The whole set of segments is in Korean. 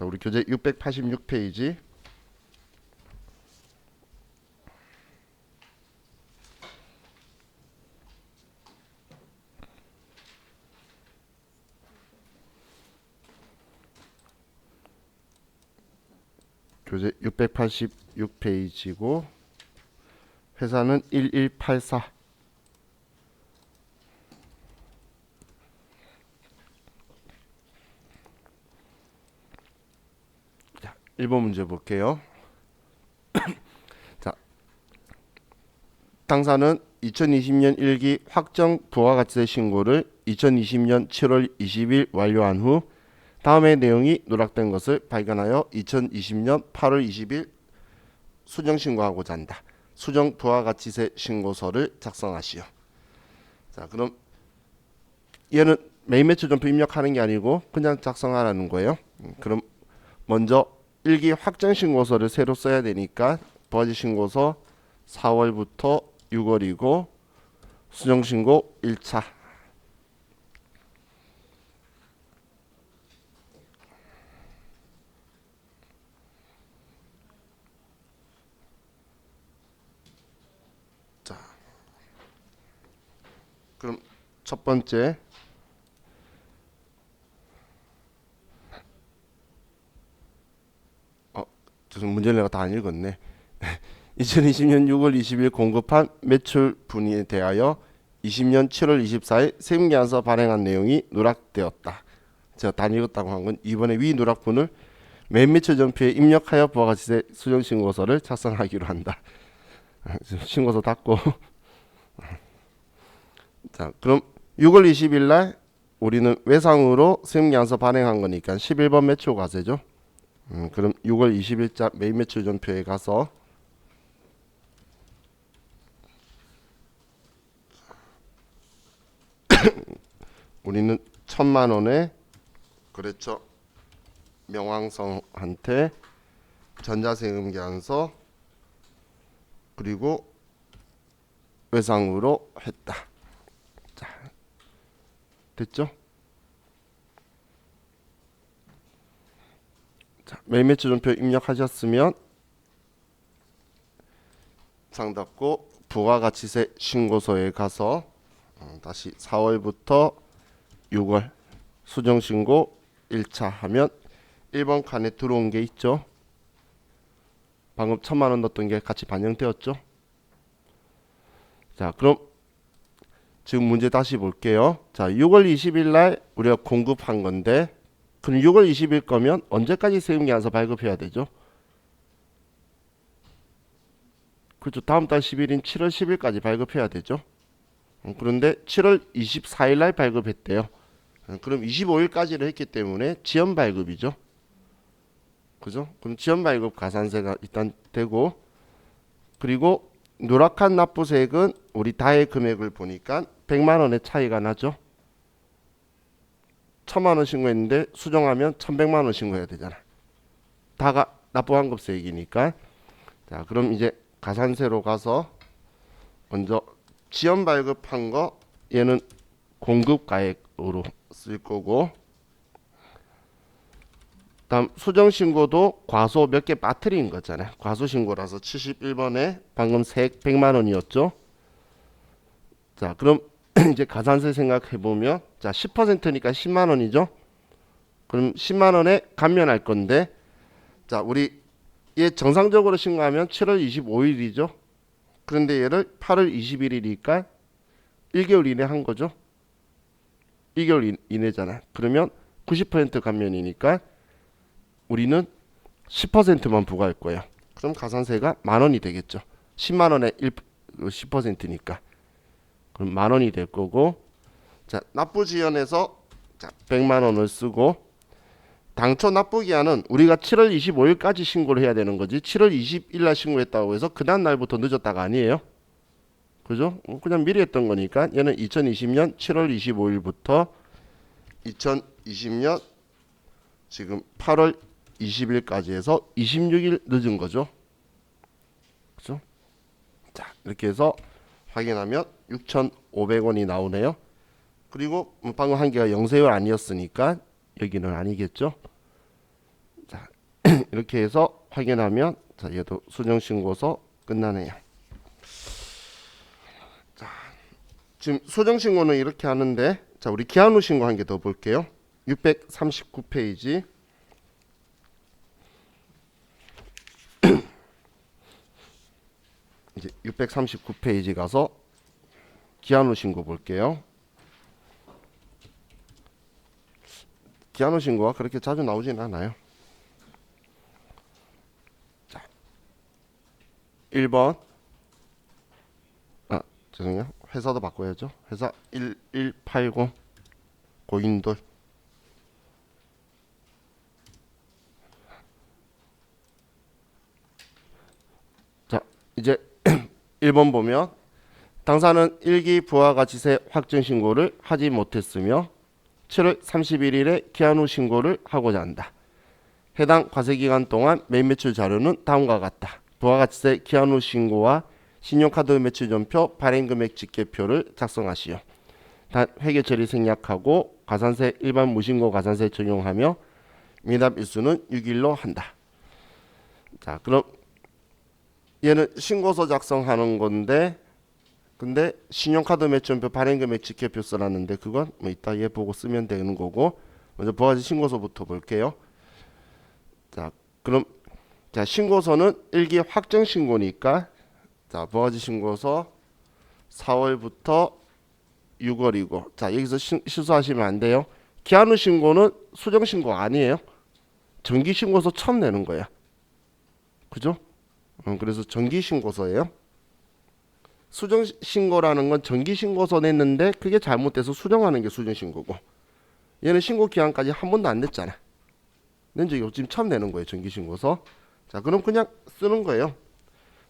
자, 우리 교재 686페이지. 교재 686페이지고 회사는 1184. 자, 1번 문제 볼게요. 자, 당사는 2020년 1기 확정 부가가치세 신고를 2020년 7월 20일 완료한 후 다음의 내용이 누락된 것을 발견하여 2020년 8월 20일 수정 신고하고자 한다. 수정 부가가치세 신고서를 작성하시오. 자, 그럼 얘는 매입매출점표 입력하는 게 아니고 그냥 작성하라는 거예요. 그럼 먼저 1기 확정 신고서를 새로 써야 되니까 부가가치 신고서 4월부터 6월이고 수정 신고 1차. 자, 그럼 첫 번째 문제를 내가 다 안 읽었네. 2020년 6월 20일 공급한 매출 분위에 대하여 20년 7월 24일 세금계산서 발행한 내용이 누락되었다. 제가 다 읽었다고 한 건 이번에 위 누락분을 매매출 전표에 입력하여 부가가치세 수정신고서를 작성하기로 한다. 신고서 닫고. 자, 그럼 6월 20일 날 우리는 외상으로 세금계산서 발행한 거니까 11번 매출과세죠. 그럼 6월 20일자 매입매출 전표에 가서 우리는 1,000만 원에 그랬죠. 명왕성한테 전자세금계산서 그리고 외상으로 했다. 자, 됐죠? 자, 매입매출 전표 입력하셨으면 상 닫고 부가가치세 신고서에 가서 다시 4월부터 6월 수정신고 1차 하면 1번 칸에 들어온 게 있죠. 방금 1,000만 원 넣었던 게 같이 반영되었죠. 자, 그럼 지금 문제 다시 볼게요. 자, 6월 20일 날 우리가 공급한 건데 그럼 6월 20일 거면 언제까지 세금계산서 발급해야 되죠? 그렇죠. 다음 달 10일인 7월 10일까지 발급해야 되죠. 그런데 7월 24일 날 발급했대요. 그럼 25일까지를 했기 때문에 지연 발급이죠. 그죠? 그럼 지연 발급 가산세가 일단 되고 그리고 누락한 납부세액은 우리 다의 금액을 보니까 100만 원의 차이가 나죠. 1,000만 원 신고했는데 수정하면 1,100만 원 신고해야 되잖아. 다가 납부환급세액이니까. 자, 그럼 이제 가산세로 가서 먼저 지연 발급한 거 얘는 공급가액으로 쓸 거고 다음 수정신고도 과소 몇 개 빠뜨린 거잖아요. 과소신고라서 71번에 방금 세액 100만 원이었죠. 자, 그럼 이제 가산세 생각해 보면 자 10%니까 10만 원이죠. 그럼 10만 원에 감면할 건데 자 우리 얘 정상적으로 신고하면 7월 25일이죠. 그런데 얘를 8월 21일이니까 1개월 이내 한 거죠. 1개월 이내잖아. 그러면 90% 감면이니까 우리는 10%만 부과할 거예요. 그럼 가산세가 만 원이 되겠죠. 10만 원에 10%니까. 그럼 만 원이 될 거고 자 납부지연에서 자 100만 원을 쓰고 당초 납부기한은 우리가 7월 25일까지 신고를 해야 되는 거지 7월 20일 날 신고했다고 해서 그 다음 날부터 늦었다가 아니에요. 그죠? 그냥 미리 했던 거니까 얘는 2020년 7월 25일부터 2020년 지금 8월 20일까지 해서 26일 늦은 거죠. 그죠? 자, 이렇게 해서 확인하면 6,500원이 나오네요. 그리고 방금 한 개가 영세율 아니었으니까 여기는 아니겠죠. 자, 이렇게 해서 확인하면 자, 얘도 수정신고서 끝나네요. 자, 지금 수정신고는 이렇게 하는데 자, 우리 기한 후 신고 한 개 더 볼게요. 639페이지. 이제 639페이지 가서 기한 후 신고 볼게요. 기한 후 신고가 그렇게 자주 나오진 않아요. 자, 1번. 죄송해요. 회사도 바꿔야죠. 회사 1180 고인돌. 자, 이제 1번 보면 당사는 일기 부하가치세 확정 신고를 하지 못했으며 7월 31일에 기한 후 신고를 하고자 한다. 해당 과세기간 동안 매입매출 자료는 다음과 같다. 부하가치세 기한 후 신고와 신용카드 매출전표 발행금액 집계표를 작성하시오. 단 회계처리 생략하고 가산세 일반 무신고 가산세 적용하며 미납 일수는 6일로 한다. 자, 그럼 얘는 신고서 작성하는 건데 근데 신용카드 매출전표 발행금액 집계표 쓰라는데 그건 뭐 이따 얘 보고 쓰면 되는 거고 먼저 부가가치 신고서부터 볼게요. 자, 그럼 자, 신고서는 일기 확정 신고니까 자, 부가가치 신고서 4월부터 6월이고 자, 여기서 실수하시면 안 돼요. 기한 후 신고는 수정 신고 아니에요. 정기 신고서 처음 내는 거야. 그죠? 그래서 정기 신고서예요. 수정 신고라는 건 정기 신고서 냈는데 그게 잘못돼서 수정하는 게 수정 신고고 얘는 신고 기한까지 한 번도 안 냈잖아. 낸 적이 없지. 지금 처음 내는 거예요. 정기 신고서. 자, 그럼 그냥 쓰는 거예요.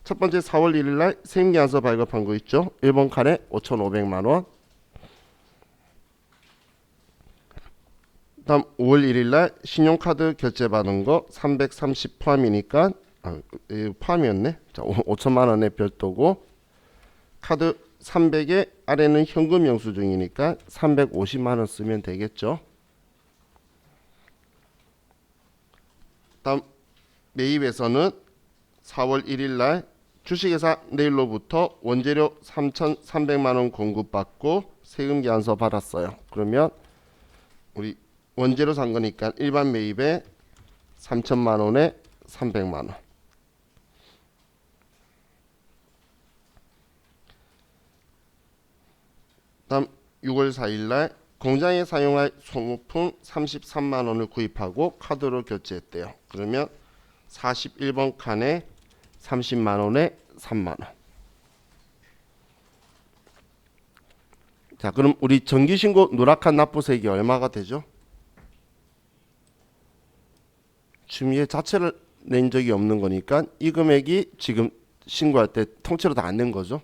첫 번째 4월 1일 날 세임계약서 발급한 거 있죠. 1번 칸에 5,500만 원. 다음 5월 1일 날 신용카드 결제 받은 거 330 포함이니까 포함이었네. 자, 5천만 원의 별도고 카드 300에 아래는 현금 영수증이니까 350만 원 쓰면 되겠죠. 다음 매입에서는 4월 1일 날 주식회사 내일로부터 원재료 3,300만 원 공급받고 세금 계산서 받았어요. 그러면 우리 원재료 산 거니까 일반 매입에 3천만 원에 300만 원. 다음 6월 4일 날 공장에 사용할 소모품 33만 원을 구입하고 카드로 결제했대요. 그러면 41번 칸에 30만 원에 3만 원. 자, 그럼 우리 정기신고 누락한 납부세액이 얼마가 되죠? 지금 얘 자체를 낸 적이 없는 거니까 이 금액이 지금 신고할 때 통째로 다 안 낸 거죠.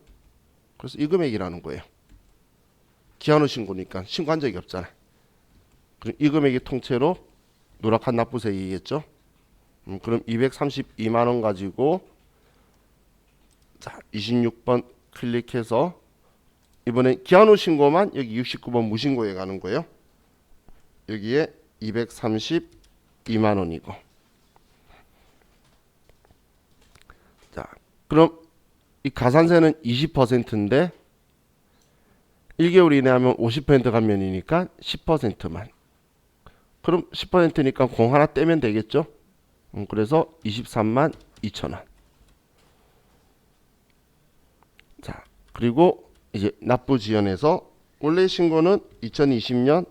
그래서 이 금액이라는 거예요. 기한 후 신고니까 신고한 적이 없잖아. 그럼 이 금액이 통째로 누락한 납부세액이겠죠. 그럼 232만 원 가지고 자, 26번 클릭해서 이번엔 기한 후 신고만 여기 69번 무신고에 가는 거예요. 여기에 232만 원이고. 자, 그럼 이 가산세는 20%인데 1개월 이내 하면 50% 감면이니까 10%만. 그럼 10%니까 공 하나 떼면 되겠죠? 그래서 23만 2천 원. 자, 그리고 이제 납부 지연에서 원래 신고는 2020년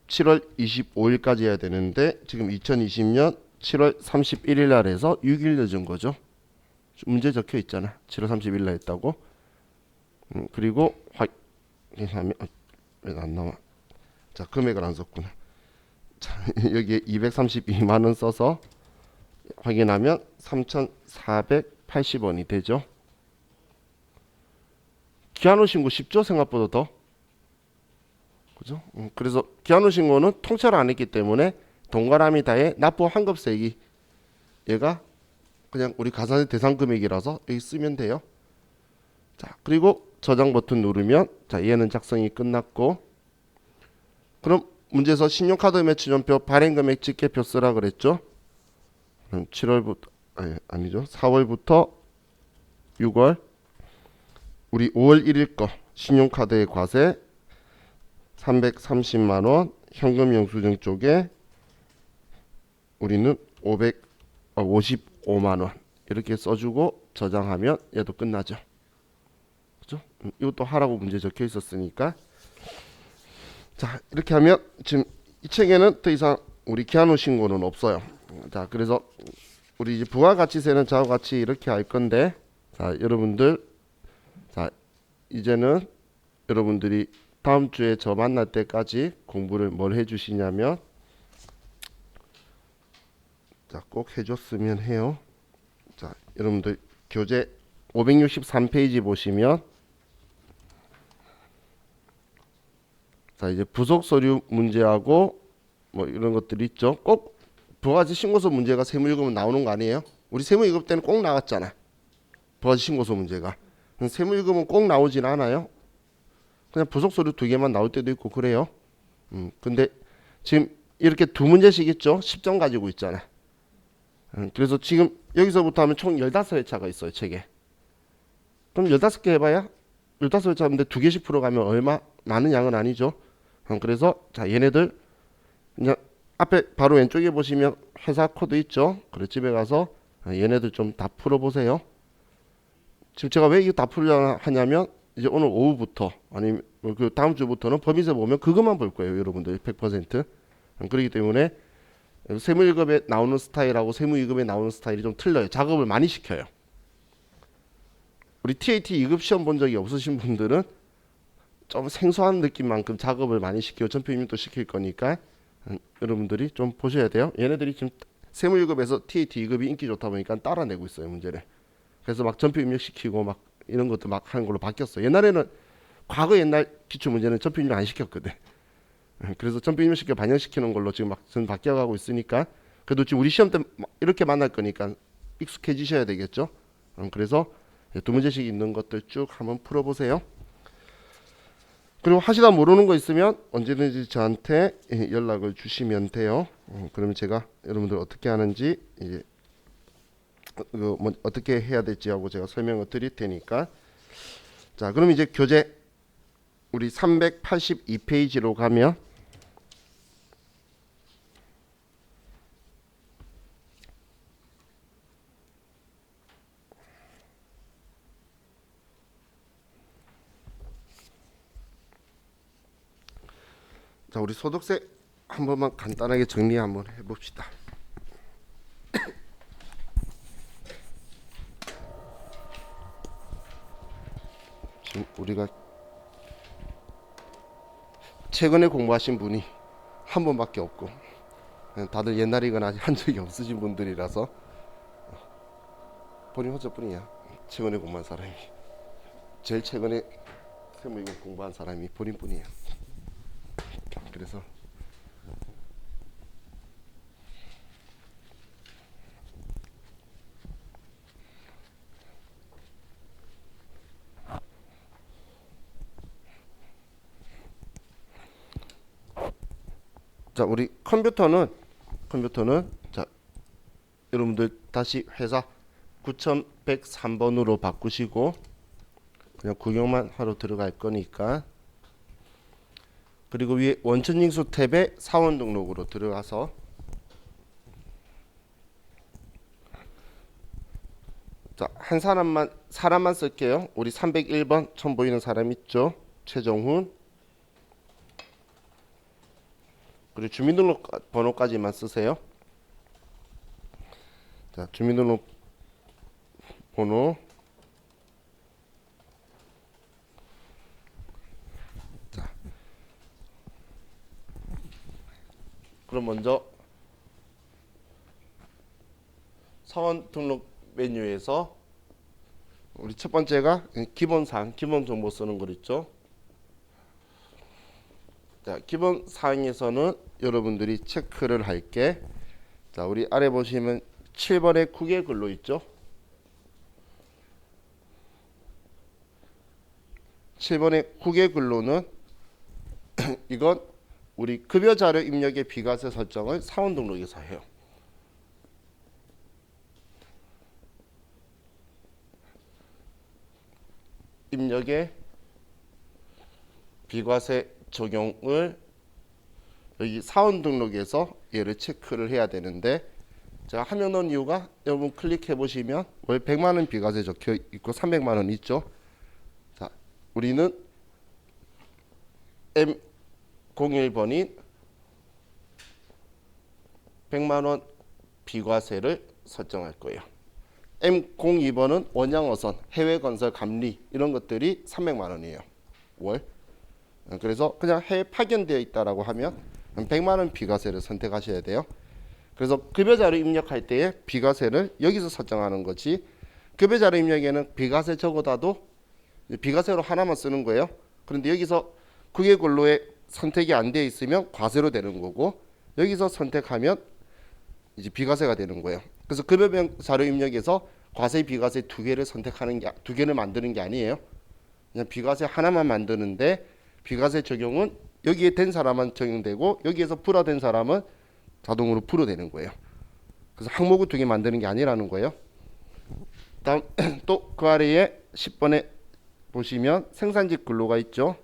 7월 25일까지 해야 되는데 지금 2020년 7월 31일 날 해서 6일 늦은 거죠. 문제 적혀 있잖아. 7월 30일 날 했다고. 그리고 확인하면 왜 안 나와? 자, 금액을 안 썼구나. 자, 여기에 232만 원 써서 확인하면 3,480원이 되죠. 기한 후 신고 쉽죠? 생각보다 더. 그죠? 그래서 기한 후 신고는 통째로 안 했기 때문에 동그라미 다에 납부 환급세액이 얘가 그냥 우리 가산세 대상 금액이라서 여기 쓰면 돼요. 자, 그리고 저장 버튼 누르면 자, 얘는 작성이 끝났고 그럼 문제에서 신용카드 매출전표 발행금액 집계표 쓰라 그랬죠. 7월부터 아니죠. 4월부터 6월 우리 5월 1일 거 신용카드의 과세 330만 원, 현금 영수증 쪽에 우리는 55만 원 이렇게 써주고 저장하면 얘도 끝나죠. 그죠? 이것도 하라고 문제 적혀 있었으니까. 자, 이렇게 하면 지금 이 책에는 더 이상 우리 기한 후 신고는 없어요. 자, 그래서 우리 이제 부가가치세는 저와 같이 이렇게 할 건데, 자, 여러분들, 자, 이제는 여러분들이 다음 주에 저 만날 때까지 공부를 뭘 해주시냐면, 자, 꼭 해줬으면 해요. 자, 여러분들 교재 563페이지 보시면, 자, 이제 부속 서류 문제하고 뭐 이런 것들이 있죠. 꼭 부가가치 신고서 문제가 세무유급은 나오는 거 아니에요? 우리 세무유급 때는 꼭 나왔잖아. 부가가치 신고서 문제가. 세무유급은 꼭 나오진 않아요. 그냥 부속 서류 2개만 나올 때도 있고 그래요. 근데 지금 이렇게 2문제씩 있죠. 10점 가지고 있잖아. 그래서 지금 여기서부터 하면 총 15회차가 있어요, 책에. 그럼 15개 해봐야 15회차 하는데 2개씩 풀어가면 얼마? 많은 양은 아니죠. 그래서 자, 얘네들 그냥 앞에 바로 왼쪽에 보시면 회사 코드 있죠. 그래 집에 가서 얘네들 좀 다 풀어보세요. 지금 제가 왜 이거 다 풀려 하냐면 이제 오늘 오후부터 아니면 그 다음 주부터는 법인세 보면 그것만 볼 거예요, 여러분들 100%. 그렇기 때문에 세무유급에 나오는 스타일하고 세무유급에 나오는 스타일이 좀 틀려요. 작업을 많이 시켜요. 우리 TAT 2급 시험 본 적이 없으신 분들은 좀 생소한 느낌만큼 작업을 많이 시키고 전표임도 시킬 거니까 여러분들이 좀 보셔야 돼요. 얘네들이 지금 세무유급에서 TAT 2급이 인기 좋다 보니까 따라내고 있어요, 문제를. 그래서 막 전표 입력 시키고 막 이런 것도 막 하는 걸로 바뀌었어. 옛날에는 과거 옛날 기출 문제는 전표 입력 안 시켰거든. 그래서 전표 입력 시켜 반영시키는 걸로 지금 막 바뀌어가고 있으니까 그래도 지금 우리 시험 때 이렇게 만날 거니까 익숙해지셔야 되겠죠. 그래서 2문제씩 있는 것들 쭉 한번 풀어보세요. 그리고 하시다 모르는 거 있으면 언제든지 저한테 연락을 주시면 돼요. 그러면 제가 여러분들 어떻게 하는지 이제 뭐 어떻게 해야 될지 하고 제가 설명을 드릴 테니까. 자, 그럼 이제 교재 우리 382페이지로 가면 자, 우리 소득세 한 번만 간단하게 정리 한번 해봅시다. 지금 우리가 최근에 공부하신 분이 한 번밖에 없고 다들 옛날이거나 아직 한 적이 없으신 분들이라서 본인 혼자뿐이야. 최근에 공부한 사람이 제일 최근에 세무이공 공부한 사람이 본인뿐이에요. 그래서 자, 우리 컴퓨터는 자, 여러분들 다시 회사 9103번으로 바꾸시고 그냥 구경만 하러 들어갈 거니까. 그리고 위에 원천징수 탭에 사원 등록으로 들어가서 자, 한 사람만 쓸게요. 우리 301번 처음 보이는 사람 있죠? 최정훈. 그리고 주민등록 번호까지만 쓰세요. 자, 주민등록 번호. 자, 그럼 먼저 사원 등록 메뉴에서 우리 첫 번째가 기본사항, 기본 정보 쓰는 거 있죠. 자, 기본 사항에서는 여러분들이 체크를 할게. 자, 우리 아래 보시면 7번에 국외 근로 있죠. 7번의 국외 근로는 이건 우리 급여 자료 입력의 비과세 설정을 사원 등록에서 해요. 입력에 비과세 적용을 여기 사원 등록에서 얘를 체크를 해야 되는데 제가 하면 놓은 이유가 여러분 클릭해 보시면 월 100만 원 비과세 적혀 있고 300만 원 있죠. 자, 우리는 M01번인 100만 원 비과세를 설정할 거예요. M02번은 원양어선, 해외 건설 감리 이런 것들이 300만 원이에요. 월. 그래서 그냥 해외 파견되어 있다라고 하면 100만 원 비과세를 선택하셔야 돼요. 그래서 급여자료 입력할 때에 비과세를 여기서 설정하는 거지. 급여자료 입력에는 비과세 적어다도 비과세로 하나만 쓰는 거예요. 그런데 여기서 국외근로에 선택이 안 되어 있으면 과세로 되는 거고 여기서 선택하면 이제 비과세가 되는 거예요. 그래서 급여자료 입력에서 과세 비과세 두 개를 선택하는 게 두 개를 만드는 게 아니에요. 그냥 비과세 하나만 만드는데 비과세 적용은 여기에 된 사람만 적용되고 여기에서 불화된 사람은 자동으로 불어되는 거예요. 그래서 항목을 두 개 만드는 게 아니라는 거예요. 다음 또 그 아래에 10번에 보시면 생산직 근로가 있죠.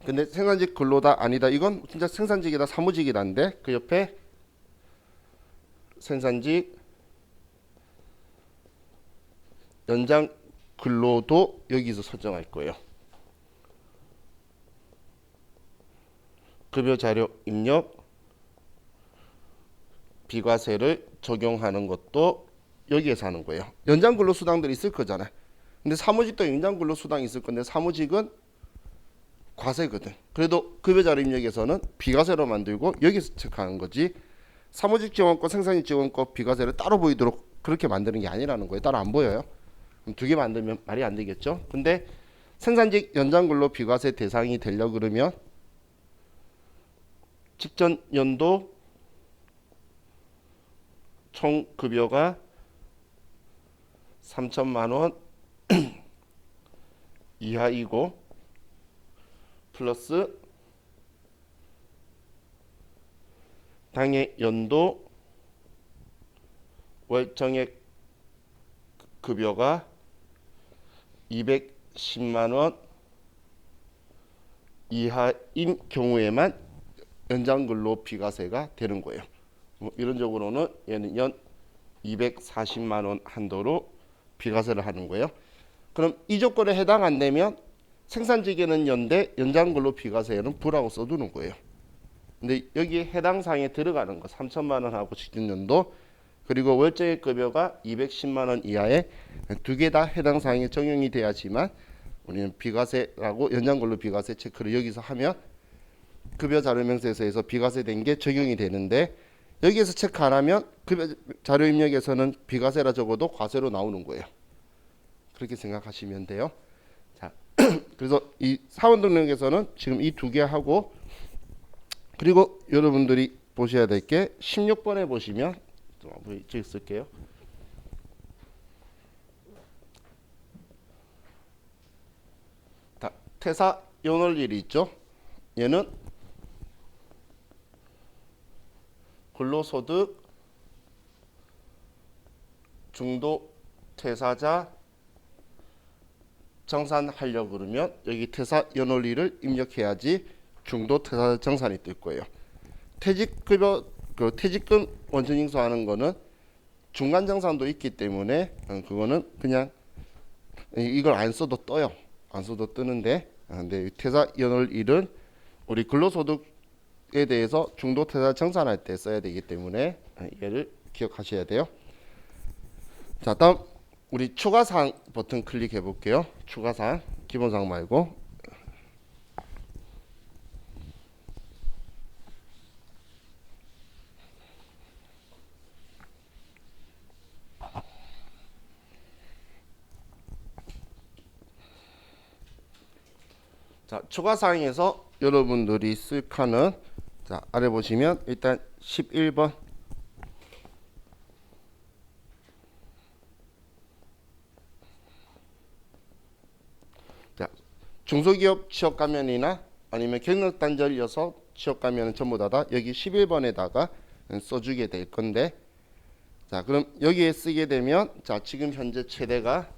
근데 생산직 근로다 아니다 이건 진짜 생산직이다 사무직이다인데 그 옆에 생산직 연장 근로도 여기서 설정할 거예요. 급여 자료 입력 비과세를 적용하는 것도 여기에서 하는 거예요. 연장 근로 수당들이 있을 거잖아요. 근데 사무직도 연장 근로 수당이 있을 건데 사무직은 과세거든. 그래도 급여 자료 입력에서는 비과세로 만들고 여기서 체크하는 거지. 사무직 지원권, 생산직 지원권 비과세를 따로 보이도록 그렇게 만드는 게 아니라는 거예요. 따로 안 보여요. 두 개 만들면 말이 안 되겠죠. 근데 생산직 연장 근로 비과세 대상이 되려 그러면 직전 연도 총 급여가 3천만 원 이하이고 플러스 당해 연도 월정액 급여가 210만 원 이하인 경우에만 연장근로 비과세가 되는 거예요. 이론적으로는 얘는 연 240만 원 한도로 비과세를 하는 거예요. 그럼 이 조건에 해당 안 되면 생산직에는 연대, 연장근로 비과세에는 불하고 써두는 거예요. 근데 여기에 해당 사항에 들어가는 거 3천만 원하고 직전연도 그리고 월정액 급여가 210만 원 이하에 두 개 다 해당 사항에 적용이 돼야지만 우리는 비과세라고 연장근로 비과세 체크를 여기서 하면 급여 자료 명세서에서 비과세된 게 적용이 되는데 여기에서 체크 안 하면 급여 자료 입력에서는 비과세라 적어도 과세로 나오는 거예요. 그렇게 생각하시면 돼요. 자, 그래서 이 사원 등록에서는 지금 이 두 개 하고 그리고 여러분들이 보셔야 될 게 16번에 보시면 저기 쓸게요. 퇴사 연월일이 있죠. 얘는 근로소득 중도 퇴사자 정산하려고 그러면 여기 퇴사 연월일을 입력해야지 중도 퇴사자 정산이 뜰 거예요. 퇴직급여 퇴직금 원천 징수하는 거는 중간 정산도 있기 때문에 그거는 그냥 이걸 안 써도 떠요. 안 써도 뜨는데 근데 퇴사 연월일은 우리 근로소득에 대해서 중도 퇴사 정산할 때 써야 되기 때문에 얘를 기억하셔야 돼요. 자, 다음 우리 추가사항 버튼 클릭해 볼게요. 추가사항 기본사항 말고 자, 추가사항에서 여러분들이 쓸 칸은 자, 아래 보시면 일단 11번 자, 중소기업 취업가면이나 아니면 경력단절이어서 취업가면은 전부 다 여기 11번에다가 써주게 될 건데 자, 그럼 여기에 쓰게 되면 자, 지금 현재 최대가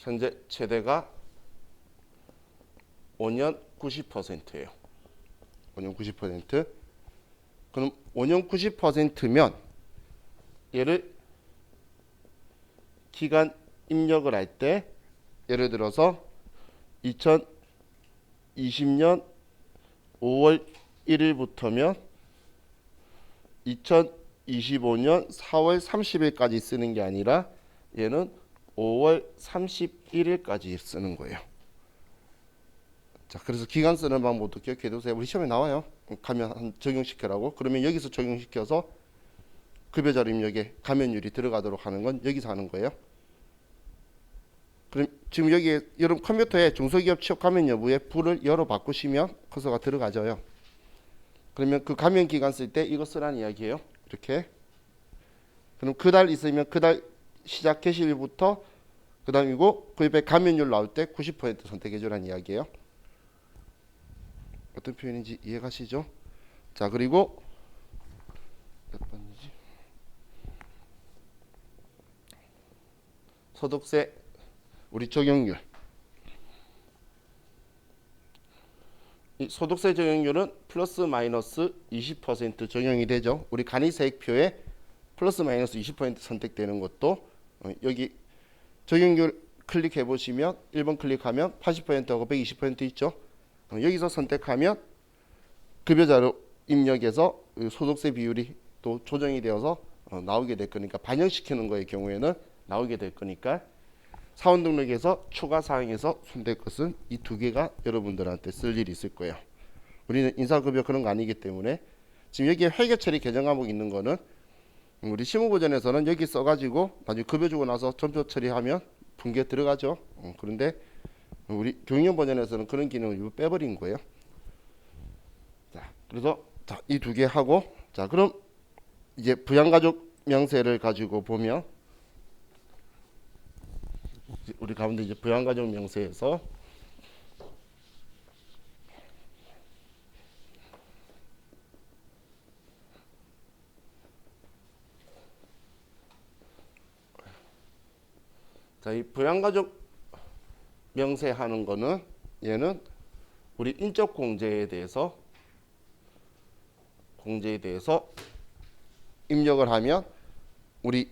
현재 최대가 5년 90%예요. 5년 90%. 그럼 5년 90%면 얘를 기간 입력을 할 때 예를 들어서 2020년 5월 1일부터면 2025년 4월 30일까지 쓰는 게 아니라 얘는 5월 31일까지 쓰는 거예요. 자, 그래서 기간 쓰는 방법도 기억해 두세요. 우리 시험에 나와요. 가면 적용시키라고. 그러면 여기서 적용시켜서 급여자료 입력에 감면율이 들어가도록 하는 건 여기서 하는 거예요. 그럼 지금 여기에 여러분 컴퓨터에 중소기업 취업 감면 여부에 불을 열어 바꾸시면 커서가 들어가져요. 그러면 그 감면 기간 쓸 때 이거 쓰라는 이야기예요. 이렇게. 그럼 그달 있으면 그달 시작 개시일부터 그 다음이고 그 옆에 감면율 나올 때 90% 선택해 주라는 이야기예요. 어떤 표현인지 이해가시죠? 자, 그리고 몇 번이지? 소득세 우리 적용률. 이 소득세 적용률은 플러스 마이너스 20% 적용이 되죠. 우리 간이세액표에 플러스 마이너스 20% 선택되는 것도 여기 적용률 클릭해 보시면 1번 클릭하면 80%하고 120% 있죠. 여기서 선택하면 급여자료 입력에서 소득세 비율이 또 조정이 되어서 나오게 될 거니까 반영시키는 거의 경우에는 나오게 될 거니까 사원 등록에서 추가 사항에서 손댈 것은 이 두 개가 여러분들한테 쓸 일이 있을 거예요. 우리는 인사급여 그런 거 아니기 때문에 지금 여기에 회계처리 개정 과목 있는 거는 우리 실무보전에서는 여기 써가지고 나중에 급여 주고 나서 전표 처리하면 분기에 들어가죠. 그런데 우리 교육연 버전에서는 그런 기능을 빼버린 거예요. 자, 그래서 이 두 개 하고 자, 그럼 이제 부양가족 명세를 가지고 보면 우리 가운데 이제 부양가족 명세에서 자, 이 부양가족 명세하는 거는 얘는 우리 인적 공제에 대해서 입력을 하면 우리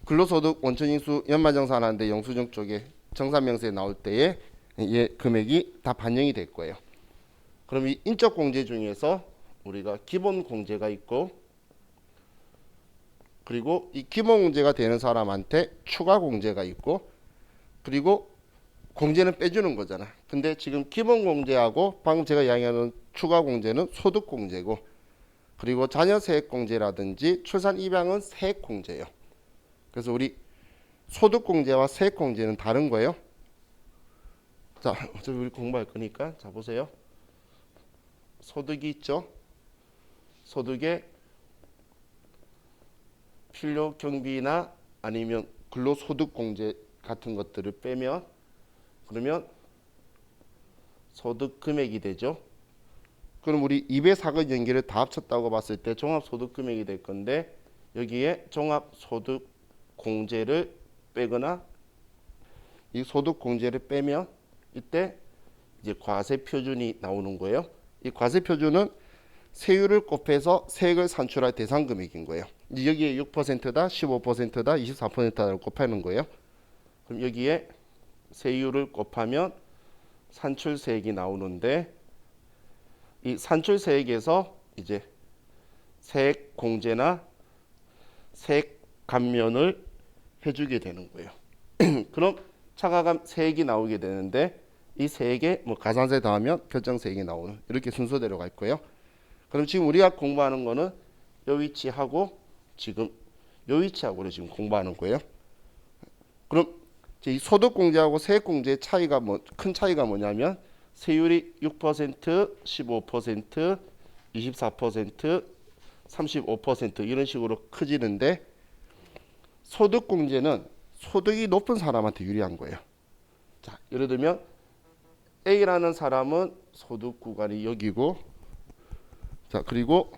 근로소득 원천징수 연말정산하는데 영수증 쪽에 정산명세에 나올 때에 얘 금액이 다 반영이 될 거예요. 그럼 이 인적 공제 중에서 우리가 기본 공제가 있고 그리고 이 기본 공제가 되는 사람한테 추가 공제가 있고 그리고 공제는 빼주는 거잖아. 근데 지금 기본 공제하고 방금 제가 이야기하는 추가 공제는 소득 공제고 그리고 자녀 세액 공제라든지 출산 입양은 세액 공제예요. 그래서 우리 소득 공제와 세액 공제는 다른 거예요. 자, 어차피 우리 공부할 거니까 자 보세요. 소득이 있죠. 소득에 필요 경비나 아니면 근로소득 공제 같은 것들을 빼면 그러면 소득 금액이 되죠. 그럼 우리 2배 사건 연기를 다 합쳤다고 봤을 때 종합소득 금액이 될 건데 여기에 종합소득 공제를 빼거나 이 소득 공제를 빼면 이때 이제 과세 표준이 나오는 거예요. 이 과세 표준은 세율을 곱해서 세액을 산출할 대상 금액인 거예요. 이제 여기에 6%다, 15%다, 24%다를 곱하는 거예요. 그럼 여기에 세율을 곱하면 산출세액이 나오는데 이 산출세액에서 이제 세액 공제나 세액 감면을 해주게 되는 거예요. 그럼 차가감 세액이 나오게 되는데 이 세액에 뭐 가산세 더하면 결정세액이 나오는 이렇게 순서대로 갈 거예요. 그럼 지금 우리가 공부하는 거는 요 위치하고 지금 요 위치하고를 지금 공부하는 거예요. 그럼 이 소득공제하고 세액공제의 차이가 큰 차이가 뭐냐면 세율이 6%, 15%, 24%, 35% 이런 식으로 커지는데 소득공제는 소득이 높은 사람한테 유리한 거예요. 자, 예를 들면 A라는 사람은 소득 구간이 여기고 자, 그리고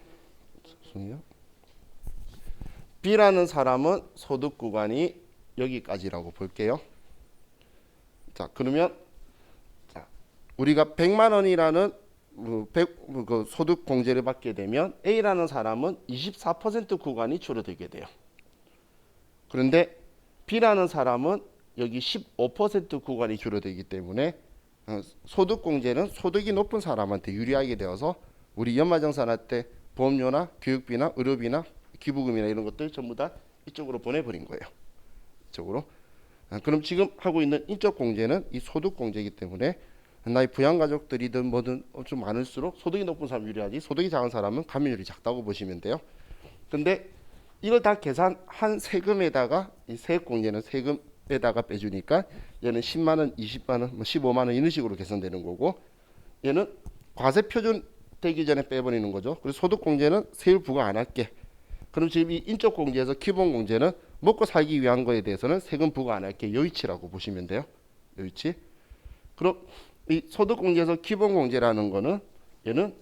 B라는 사람은 소득 구간이 여기까지라고 볼게요. 자, 그러면 자, 우리가 100만 원이라는 그 소득 공제를 받게 되면 A라는 사람은 24% 구간이 줄어들게 돼요. 그런데 B라는 사람은 여기 15% 구간이 줄어들기 때문에 소득 공제는 소득이 높은 사람한테 유리하게 되어서 우리 연말정산할 때 보험료나 교육비나 의료비나 기부금이나 이런 것들 전부 다 이쪽으로 보내버린 거예요. 이쪽으로. 그럼 지금 하고 있는 인적 공제는 이 소득 공제이기 때문에 나의 부양가족들이든 뭐든 좀 많을수록 소득이 높은 사람 유리하지, 소득이 작은 사람은 감면율이 작다고 보시면 돼요. 근데 이걸 다 계산한 세금에다가 이 세액공제는 세금에다가 빼주니까 얘는 10만 원, 20만 원, 15만 원 이런 식으로 계산되는 거고, 얘는 과세 표준 되기 전에 빼버리는 거죠. 그래서 소득공제는 세율 부과 안 할게. 그럼 지금 이 인적공제에서 기본공제는 먹고 살기 위한 거에 대해서는 세금 부과 안 할게. 여의치라고 보시면 돼요. 여의치. 그럼 이 소득공제에서 기본공제라는 거는 얘는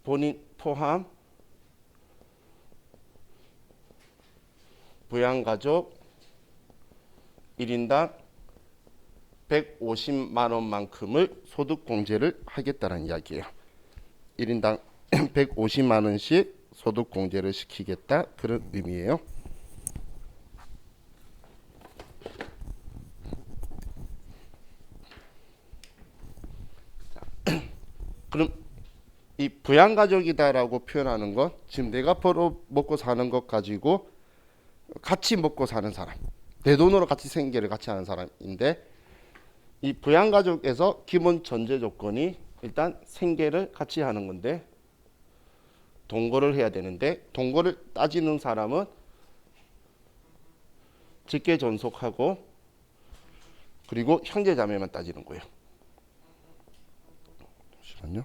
본인 포함 부양가족 1인당 150만 원만큼을 소득공제를 하겠다는 이야기예요. 1인당 150만 원씩 소득공제를 시키겠다, 그런 의미예요. 그럼 이 부양가족이다라고 표현하는 건 지금 내가 벌어 먹고 사는 것 가지고 같이 먹고 사는 사람, 내 돈으로 같이 생계를 같이 하는 사람인데, 이 부양가족에서 기본 전제 조건이 일단 생계를 같이 하는 건데 동거를 해야 되는데, 동거를 따지는 사람은 직계 존속하고 그리고 형제자매만 따지는 거예요. 잠시만요.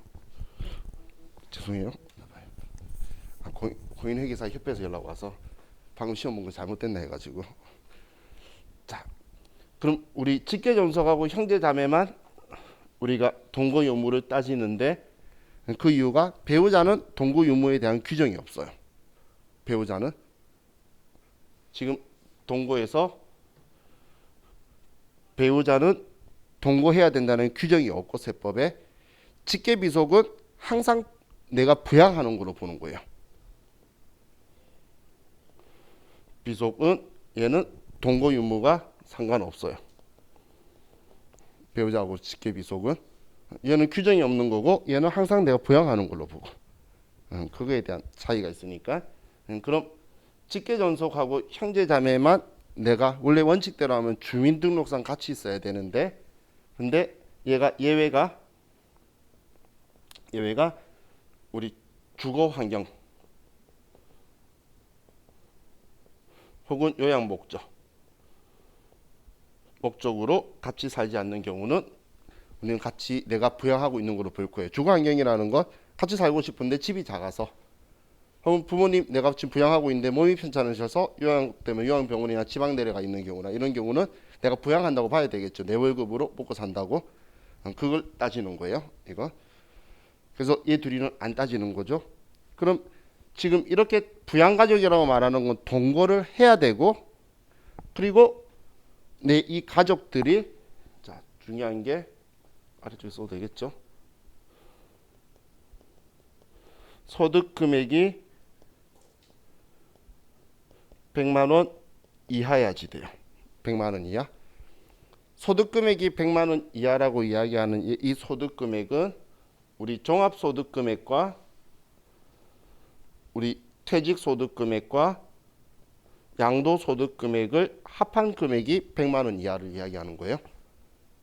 죄송해요. 공인회계사 협회에서 연락 와서 방금 시험 본 거 잘못됐나 해가지고. 자, 그럼 우리 직계 존속하고 형제자매만 우리가 동거 유무를 따지는데, 그 이유가 배우자는 동거 유무에 대한 규정이 없어요. 배우자는 지금 동거에서 배우자는 동거해야 된다는 규정이 없고 세법에, 직계 비속은 항상 내가 부양하는 걸로 보는 거예요. 비속은 얘는 동거 유무가 상관없어요. 배우자하고 직계 비속은 얘는 규정이 없는 거고 얘는 항상 내가 부양하는 걸로 보고, 그거에 대한 차이가 있으니까. 그럼 직계 존속하고 형제자매만 내가 원래 원칙대로 하면 주민등록상 같이 있어야 되는데, 근데 얘가 예외가 우리 주거 환경 혹은 요양 목적으로 같이 살지 않는 경우는 우리는 같이 내가 부양하고 있는 걸로 볼 거예요. 주거 환경이라는 건 같이 살고 싶은데 집이 작아서, 혹은 부모님 내가 지금 부양하고 있는데 몸이 편찮으셔서 요양 때문에 요양병원이나 지방 내려가 있는 경우나, 이런 경우는 내가 부양한다고 봐야 되겠죠. 내 월급으로 먹고 산다고. 그걸 따지는 거예요. 이거. 그래서 얘 둘이는 안 따지는 거죠. 그럼 지금 이렇게 부양가족이라고 말하는 건 동거를 해야 되고, 그리고 내 이 가족들이, 자, 중요한 게 아래쪽에 써도 되겠죠. 소득 금액이 100만 원 이하야지 돼요. 100만 원 이하. 소득 금액이 100만 원 이하라고 이야기하는 이 소득 금액은 우리 종합소득 금액과 우리 퇴직소득 금액과 양도소득 금액을 합한 금액이 100만 원 이하를 이야기하는 거예요.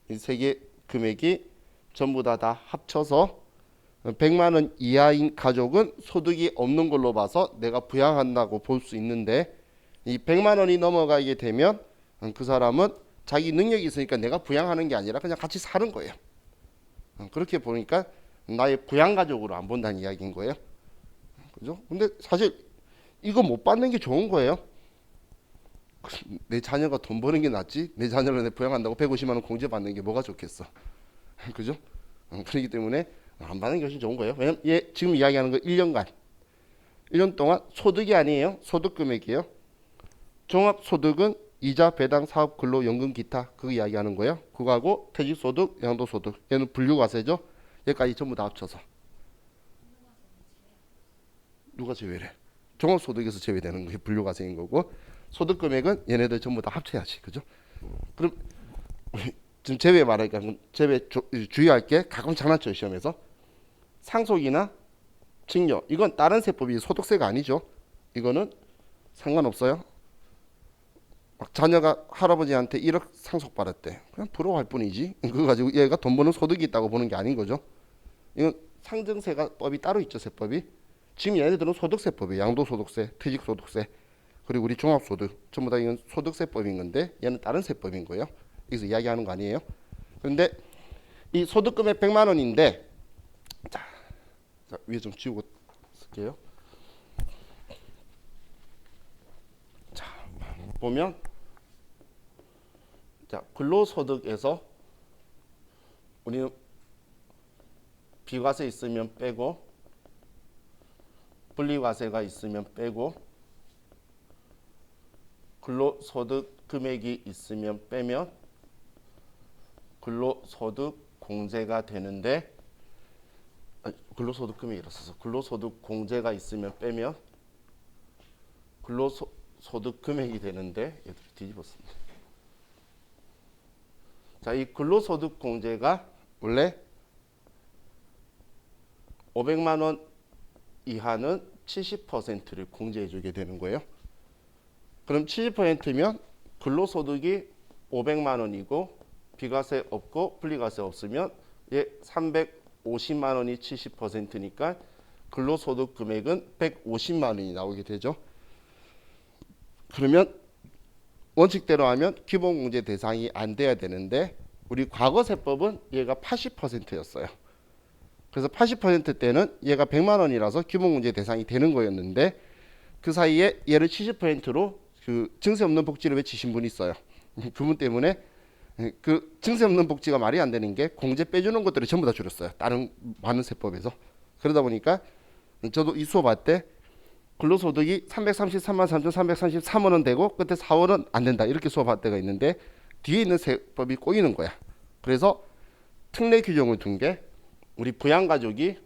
이 세 개 금액이 전부 다 합쳐서 100만 원 이하인 가족은 소득이 없는 걸로 봐서 내가 부양한다고 볼 수 있는데, 이 100만 원이 넘어가게 되면 그 사람은 자기 능력이 있으니까 내가 부양하는 게 아니라 그냥 같이 사는 거예요. 그렇게 보니까 나의 부양가족으로 안 본다는 이야기인 거예요. 그죠? 근데 사실 이거 못 받는 게 좋은 거예요. 내 자녀가 돈 버는 게 낫지, 내 자녀를 내 부양한다고 150만 원 공제 받는 게 뭐가 좋겠어. 그죠? 그렇기 때문에 안 받는 게 훨씬 좋은 거예요. 왜냐면 얘 지금 이야기하는 거 1년간 1년 동안 소득이 아니에요. 소득 금액이에요. 종합소득은 이자, 배당, 사업, 근로, 연금, 기타 그거 이야기하는 거예요. 그거하고 퇴직소득, 양도소득 얘는 분류과세죠. 여기까지 전부 다 합쳐서 누가 제외래? 종합소득에서 제외되는 게 분류과세인 거고 소득금액은 얘네들 전부 다 합쳐야지. 그죠? 그럼 지금 제외 말하니까 제외 주의할 게 가끔 장난쳐요. 시험에서 상속이나 증여 이건 다른 세법이 소득세가 아니죠. 이거는 상관없어요. 막 자녀가 할아버지한테 1억 상속받았대. 그냥 부러워할 뿐이지. 그거 가지고 얘가 돈 버는 소득이 있다고 보는 게 아닌 거죠. 이건 상증세가 법이 따로 있죠. 세법이. 지금 얘네들은 소득세법이에요. 양도소득세, 퇴직소득세, 그리고 우리 종합소득 전부 다 이건 소득세법인 건데 얘는 다른 세법인 거예요. 여기서 이야기하는 거 아니에요. 그런데 이 소득금액 100만 원인데 자 위에 좀 지우고 쓸게요. 자 보면 자 근로소득에서 우리는 비과세 있으면 빼고 분리과세가 있으면 빼고 근로소득 금액이 있으면 빼면 근로소득 공제가 되는데 근로소득 금액이 있어서 근로소득 공제가 있으면 빼면 근로소득 금액이 되는데 얘들 뒤집었습니다. 자, 이 근로소득 공제가 원래 500만 원 이하는 70%를 공제해 주게 되는 거예요. 그럼 70%면 근로소득이 500만 원이고 비과세 없고 분리과세 없으면 얘 350만 원이 70%니까 근로소득 금액은 150만 원이 나오게 되죠. 그러면 원칙대로 하면 기본공제 대상이 안 돼야 되는데 우리 과거세법은 얘가 80%였어요. 그래서 80% 때는 얘가 100만 원이라서 기본공제 대상이 되는 거였는데 그 사이에 얘를 70%로 그 증세 없는 복지를 외치신 분이 있어요. 그분 때문에 그 증세 없는 복지가 말이 안 되는 게 공제 빼주는 것들을 전부 다 줄였어요. 다른 많은 세법에서. 그러다 보니까 저도 이 수업 할 때 근로소득이 333만 3,333원 원 되고 끝에 4원은 안 된다 이렇게 수업할 때가 있는데 뒤에 있는 세법이 꼬이는 거야. 그래서 특례 규정을 둔 게 우리 부양가족이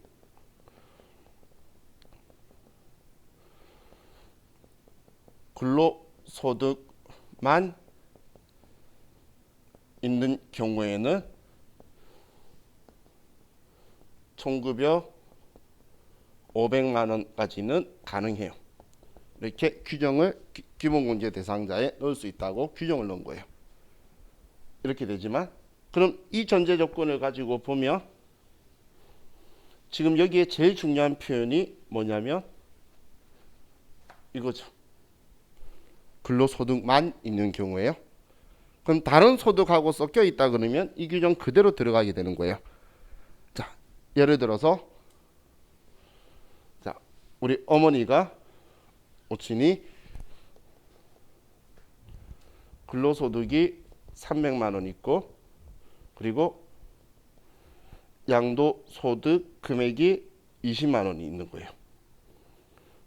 근로소득만 있는 경우에는 총급여 500만 원까지는 가능해요. 이렇게 규정을 기본공제 대상자에 넣을 수 있다고 규정을 넣은 거예요. 이렇게 되지만 그럼 이 전제 조건을 가지고 보면 지금 여기에 제일 중요한 표현이 뭐냐면 이거죠. 근로소득만 있는 경우에요. 그럼 다른 소득하고 섞여 있다 그러면 이 규정 그대로 들어가게 되는 거예요. 자, 예를 들어서 자, 우리 어머니가 오친이 근로소득이 300만 원 있고 그리고 양도소득 금액이 20만 원이 있는 거예요.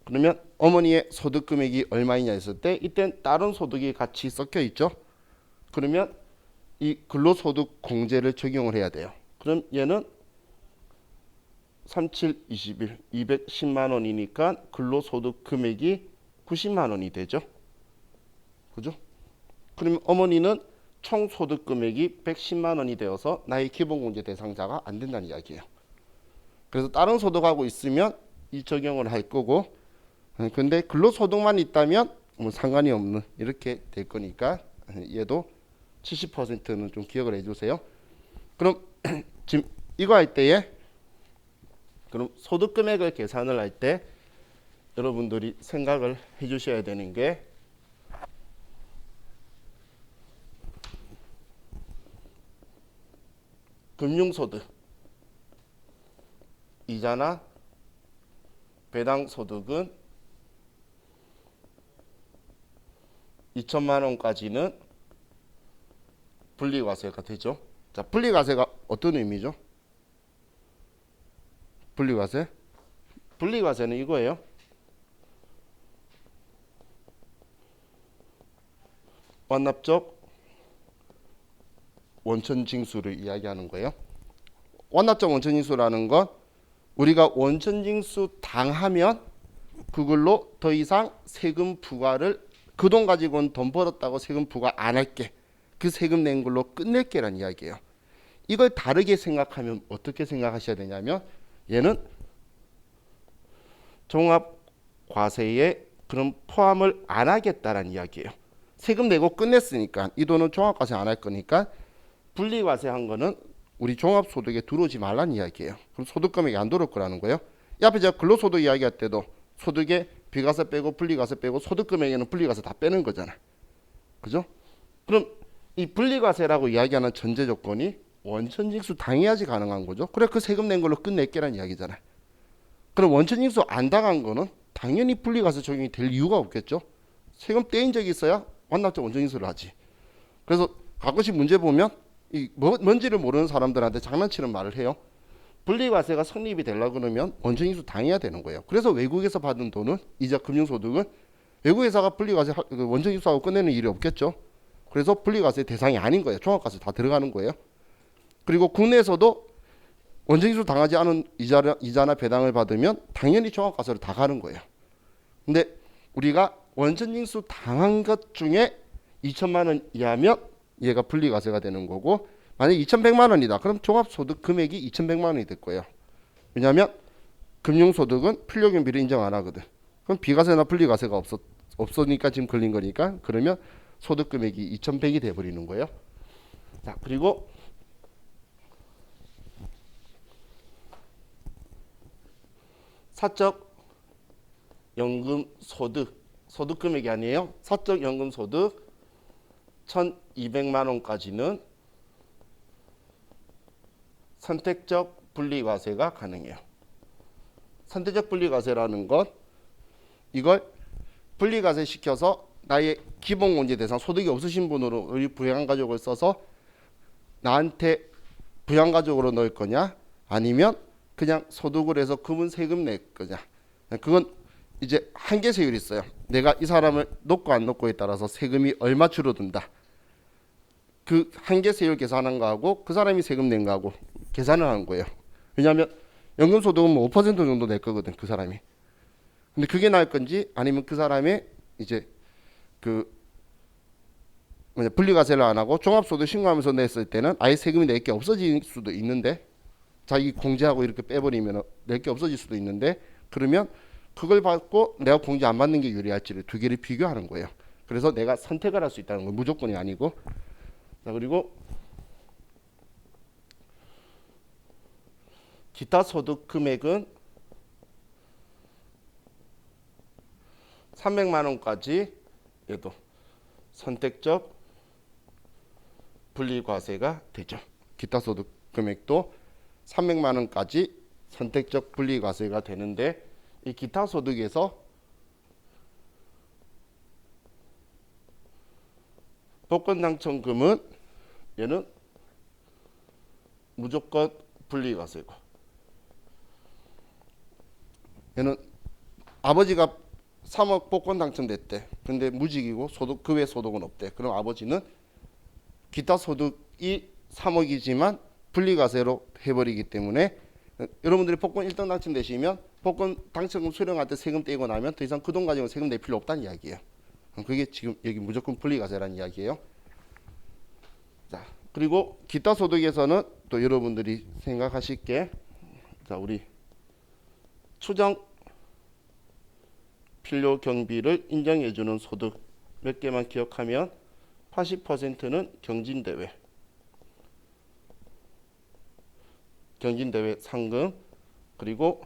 그러면 어머니의 소득 금액이 얼마이냐 했을 때 이땐 다른 소득이 같이 섞여 있죠. 그러면 이 근로소득 공제를 적용을 해야 돼요. 그럼 얘는 37, 21, 210만 원이니까 근로소득 금액이 90만 원이 되죠. 그죠? 그러면 어머니는 총 소득 금액이 110만 원이 되어서 나의 기본공제 대상자가 안 된다는 이야기예요. 그래서 다른 소득하고 있으면 이 적용을 할 거고 근데 근로소득만 있다면 뭐 상관이 없는 이렇게 될 거니까 얘도 70%는 좀 기억을 해주세요. 그럼 지금 이거 할 때에 그럼 소득 금액을 계산을 할 때 여러분들이 생각을 해주셔야 되는 게 금융소득, 이자나 배당소득은 2천만 원까지는 분리과세가 되죠. 자, 분리과세가 어떤 의미죠? 분리과세? 분리과세는 이거예요. 완납적 원천징수를 이야기하는 거예요. 완납적 원천징수라는 건 우리가 원천징수 당하면 그걸로 더 이상 세금 부과를 그 돈 가지고는 돈 벌었다고 세금 부과 안 할게. 그 세금 낸 걸로 끝낼게라는 이야기예요. 이걸 다르게 생각하면 어떻게 생각하셔야 되냐면 얘는 종합과세에 그런 포함을 안 하겠다라는 이야기예요. 세금 내고 끝냈으니까 이 돈은 종합과세 안 할 거니까 분리과세한 거는 우리 종합소득에 들어오지 말라는 이야기예요. 그럼 소득금액이 안 들어올 거라는 거예요. 이 앞에 제가 근로소득 이야기할 때도 소득에 비과세 빼고 분리과세 빼고 소득금액에는 분리과세 다 빼는 거잖아. 그죠? 그럼 이 분리과세라고 이야기하는 전제 조건이 원천징수 당해야지 가능한 거죠. 그래 그 세금 낸 걸로 끝낼게라는 이야기잖아. 그럼 원천징수 안 당한 거는 당연히 분리과세 적용이 될 이유가 없겠죠. 세금 떼인 적이 있어야 완납적 원천징수를 하지. 그래서 가끔씩 문제 보면 이 뭔지를 모르는 사람들한테 장난치는 말을 해요. 분리과세가 성립이 되려고 그러면 원천징수 당해야 되는 거예요. 그래서 외국에서 받은 돈은 이자 금융소득은 외국 회사가 분리과세 원천징수하고 끝내는 일이 없겠죠. 그래서 분리과세 대상이 아닌 거예요. 종합과세 다 들어가는 거예요. 그리고 국내에서도 원천징수 당하지 않은 이자나 배당을 받으면 당연히 종합과세로 다 가는 거예요. 근데 우리가 원천징수 당한 것 중에 2천만 원 이하면 얘가 분리과세가 되는 거고 만약에 2,100만 원이다. 그럼 종합소득 금액이 2,100만 원이 될 거예요. 왜냐하면 금융소득은 필요경비를 인정 안 하거든. 그럼 비과세나 분리과세가 없으니까 지금 걸린 거니까 그러면 소득 금액이 2,100이 돼 버리는 거예요. 자, 그리고 사적 연금 소득 금액이 아니에요. 사적 연금 소득 1,200만 원까지는 선택적 분리과세가 가능해요. 선택적 분리과세라는 건 이걸 분리과세 시켜서 나의 기본공제 대상 소득이 없으신 분으로 우리 부양가족을 써서 나한테 부양가족으로 넣을 거냐 아니면 그냥 소득을 해서 그분 세금 낼 거냐. 그건 이제 한계세율이 있어요. 내가 이 사람을 놓고 안 놓고에 따라서 세금이 얼마 줄어든다. 그 한계세율 계산한 거하고 그 사람이 세금 낸 거하고 계산을 하는 거예요. 왜냐하면 연금소득은 뭐 5% 정도 낼 거거든 그 사람이. 근데 그게 나을 건지 아니면 그 사람의 이제 그 분리과세를 안 하고 종합소득 신고하면서 냈을 때는 아예 세금이 낼 게 없어질 수도 있는데 자기 공제하고 이렇게 빼버리면 낼 게 없어질 수도 있는데 그러면 그걸 받고 내가 공제 안 받는 게 유리할지를 두 개를 비교하는 거예요. 그래서 내가 선택을 할 수 있다는 건 무조건이 아니고. 자, 그리고 기타 소득 금액은 300만 원까지 얘도 선택적 분리과세가 되죠. 기타 소득 금액도 300만 원까지 선택적 분리과세가 되는데 이 기타 소득에서 복권 당첨금은 얘는 무조건 분리과세고 얘는 아버지가 3억 복권 당첨됐대. 근데 무직이고 소득 그 외 소득은 없대. 그럼 아버지는 기타 소득이 3억이지만 분리과세로 해버리기 때문에 여러분들이 복권 1등 당첨되시면 복권 당첨금 수령할 때 세금 떼고 나면 더 이상 그 돈 가지고 세금 낼 필요 없다는 이야기예요. 그게 지금 여기 무조건 분리과세라는 이야기예요. 자, 그리고 기타 소득에서는 또 여러분들이 생각하실 게 자, 우리 추정 필요 경비를 인정해주는 소득 몇 개만 기억하면 80%는 경진대회 상금 그리고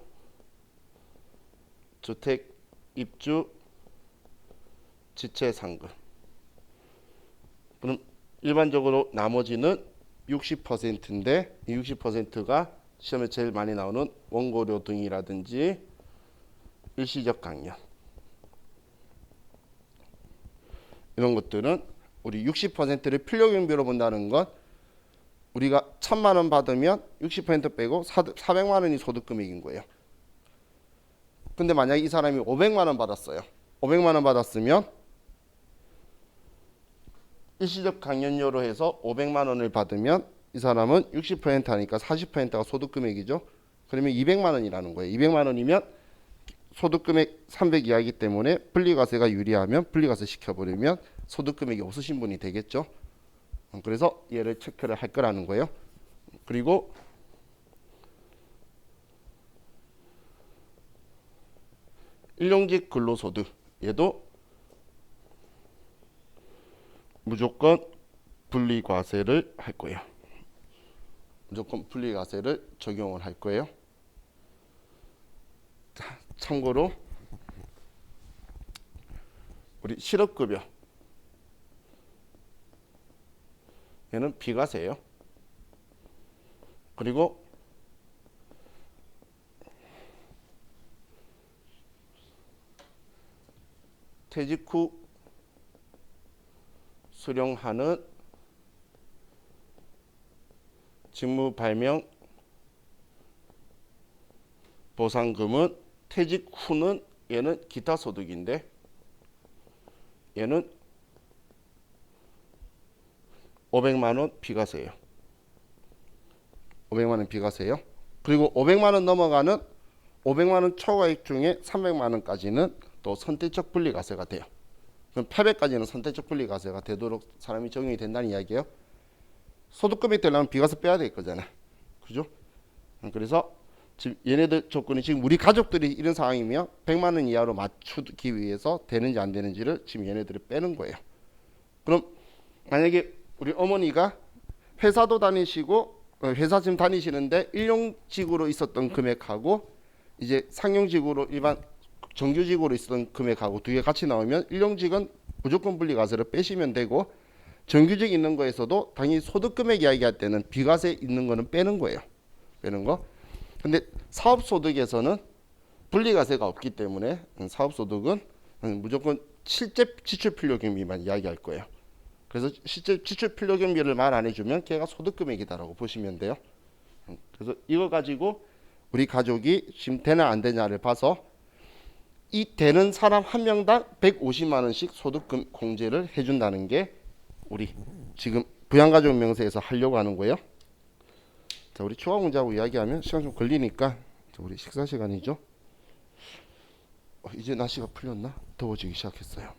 주택 입주 지체 상금. 그럼 일반적으로 나머지는 60%인데 이 60%가 시험에 제일 많이 나오는 원고료 등이라든지 일시적 강연 이런 것들은 우리 60%를 필요경비로 본다는 건 우리가 1,000만 원 받으면 60% 빼고 400만 원이 소득금액인 거예요. 근데 만약에 이 사람이 500만 원 받았어요. 500만 원 받았으면 일시적 강연료로 해서 500만 원을 받으면 이 사람은 60% 하니까 40%가 소득 금액이죠. 그러면 200만 원이라는 거예요. 200만 원이면 소득 금액 300 이하이기 때문에 분리과세가 유리하면 분리과세 시켜버리면 소득 금액이 없으신 분이 되겠죠. 그래서 얘를 체크를 할 거라는 거예요. 그리고 일용직 근로소득 얘도 무조건 분리과세를 할 거예요. 무조건 분리과세를 적용을 할 거예요. 자, 참고로 우리 실업급여 얘는 비과세예요. 그리고 퇴직 후 수령하는 직무 발명 보상금은 퇴직 후는 얘는 기타 소득인데 얘는 500만 원 비과세예요. 500만 원 비과세예요. 그리고 500만 원 넘어가는 500만 원 초과액 중에 300만 원까지는 또 선택적 분리과세가 돼요. 그럼 800까지는 선택적 분리과세가 되도록 사람이 적용이 된다는 이야기예요. 소득금액 되려면 비과세 빼야 될 거잖아. 그죠? 그래서 지금 얘네들 조건이 지금 우리 가족들이 이런 상황이면 100만 원 이하로 맞추기 위해서 되는지 안 되는지를 지금 얘네들을 빼는 거예요. 그럼 만약에 우리 어머니가 회사도 다니시고 회사 지금 다니시는데 일용직으로 있었던 금액하고 이제 상용직으로 일반 정규직으로 있었던 금액하고 두 개 같이 나오면 일용직은 무조건 분리과세를 빼시면 되고 정규직 있는 거에서도 당연히 소득금액 이야기할 때는 비과세 있는 거는 빼는 거예요. 빼는 거. 근데 사업소득에서는 분리과세가 없기 때문에 사업소득은 무조건 실제 지출필요경비만 이야기할 거예요. 그래서 실제 지출필요경비를 말 안 해주면 걔가 소득금액이다라고 보시면 돼요. 그래서 이거 가지고 우리 가족이 지금 되나 안 되냐를 봐서 이 되는 사람 한 명당 150만 원씩 소득금 공제를 해준다는 게 우리 지금 부양가족 명세에서 하려고 하는 거예요. 자, 우리 추가 문제하고 이야기하면 시간 좀 걸리니까 우리 식사 시간이죠. 이제 날씨가 풀렸나? 더워지기 시작했어요.